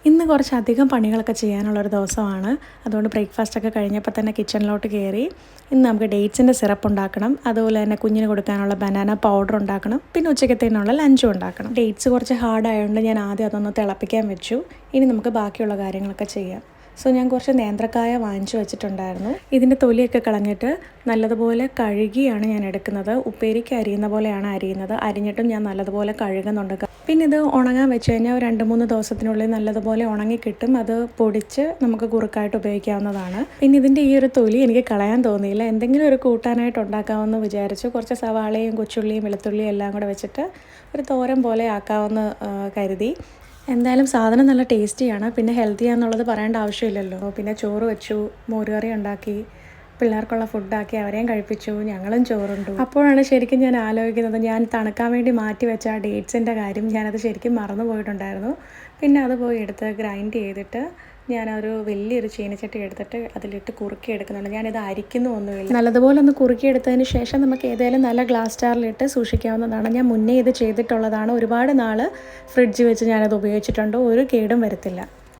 ഇന്ന് കുറച്ചധികം പണികളൊക്കെ ചെയ്യാനുള്ളൊരു ദിവസമാണ്. അതുകൊണ്ട് ബ്രേക്ക്ഫാസ്റ്റൊക്കെ കഴിഞ്ഞപ്പോൾ തന്നെ കിച്ചണിലോട്ട് കയറി. ഇന്ന് നമുക്ക് ഡേറ്റ്സിൻ്റെ സിറപ്പ് ഉണ്ടാക്കണം, അതുപോലെ തന്നെ കുഞ്ഞിന് കൊടുക്കാനുള്ള ബനാന പൗഡർ ഉണ്ടാക്കണം, പിന്നെ ഉച്ചക്കത്തേനുള്ള ലഞ്ചും ഉണ്ടാക്കണം. ഡേറ്റ്സ് കുറച്ച് ഹാർഡായതുകൊണ്ട് ഞാൻ ആദ്യം അതൊന്ന് തിളപ്പിക്കാൻ വെച്ചു. ഇനി നമുക്ക് ബാക്കിയുള്ള കാര്യങ്ങളൊക്കെ ചെയ്യാം. ഞാൻ കുറച്ച് നേന്ത്രക്കായ വാങ്ങിച്ചു വെച്ചിട്ടുണ്ടായിരുന്നു. ഇതിൻ്റെ തൊലിയൊക്കെ കളഞ്ഞിട്ട് നല്ലതുപോലെ കഴുകിയാണ് ഞാൻ എടുക്കുന്നത്. ഉപ്പേരിക്ക് അരിയുന്ന പോലെയാണ് അരിയുന്നത്. അരിഞ്ഞിട്ടും ഞാൻ നല്ലതുപോലെ കഴുകുന്നുണ്ട്. പിന്നെ ഇത് ഉണങ്ങാൻ വെച്ച് കഴിഞ്ഞാൽ 2-3 ദിവസത്തിനുള്ളിൽ നല്ലതുപോലെ ഉണങ്ങി കിട്ടും. അത് പൊടിച്ച് നമുക്ക് കുറുക്കായിട്ട് ഉപയോഗിക്കാവുന്നതാണ്. പിന്നെ ഇതിൻ്റെ ഈ ഒരു തൊലി എനിക്ക് കളയാൻ തോന്നിയില്ല. എന്തെങ്കിലും ഒരു കൂട്ടാനായിട്ട് ഉണ്ടാക്കാമെന്ന് വിചാരിച്ചു. കുറച്ച് സവാളയും കൊച്ചുള്ളിയും വെളുത്തുള്ളിയും എല്ലാം കൂടെ വെച്ചിട്ട് ഒരു തോരൻ പോലെ ആക്കാമെന്ന് കരുതി. എന്തായാലും സാധനം നല്ല ടേസ്റ്റിയാണ്. പിന്നെ ഹെൽത്തിയാണെന്നുള്ളത് പറയേണ്ട ആവശ്യമില്ലല്ലോ. പിന്നെ ചോറ് വെച്ചു, മോരുകറി ഉണ്ടാക്കി, പിള്ളേർക്കുള്ള ഫുഡാക്കി, അവരെയും കഴിപ്പിച്ചു, ഞങ്ങളും ചോറുണ്ടു. അപ്പോഴാണ് ശരിക്കും ഞാൻ ആലോചിക്കുന്നത്, ഞാൻ തണുക്കാൻ വേണ്ടി മാറ്റി വെച്ച ആ ഡേറ്റ്സിൻ്റെ കാര്യം ഞാനത് ശരിക്കും മറന്നു പോയിട്ടുണ്ടായിരുന്നു. പിന്നെ അത് പോയി എടുത്ത് ഗ്രൈൻഡ് ചെയ്തിട്ട് ഞാനൊരു വലിയൊരു ചീനച്ചട്ടി എടുത്തിട്ട് അതിലിട്ട് കുറുക്കി എടുക്കുന്നുണ്ട്. ഞാനിത് അരിക്കുന്നൊന്നുമില്ല. നല്ലതുപോലെ ഒന്ന് കുറുക്കിയെടുത്തതിന് ശേഷം നമുക്ക് ഏതെങ്കിലും നല്ല ഗ്ലാസ് ജാറിലിട്ട് സൂക്ഷിക്കാവുന്നതാണ്. ഞാൻ മുന്നേ ഇത് ചെയ്തിട്ടുള്ളതാണ്. ഒരുപാട് നാൾ ഫ്രിഡ്ജ് വെച്ച് ഞാനത് ഉപയോഗിച്ചിട്ടുണ്ട്. ഒരു കേടും വരത്തില്ല.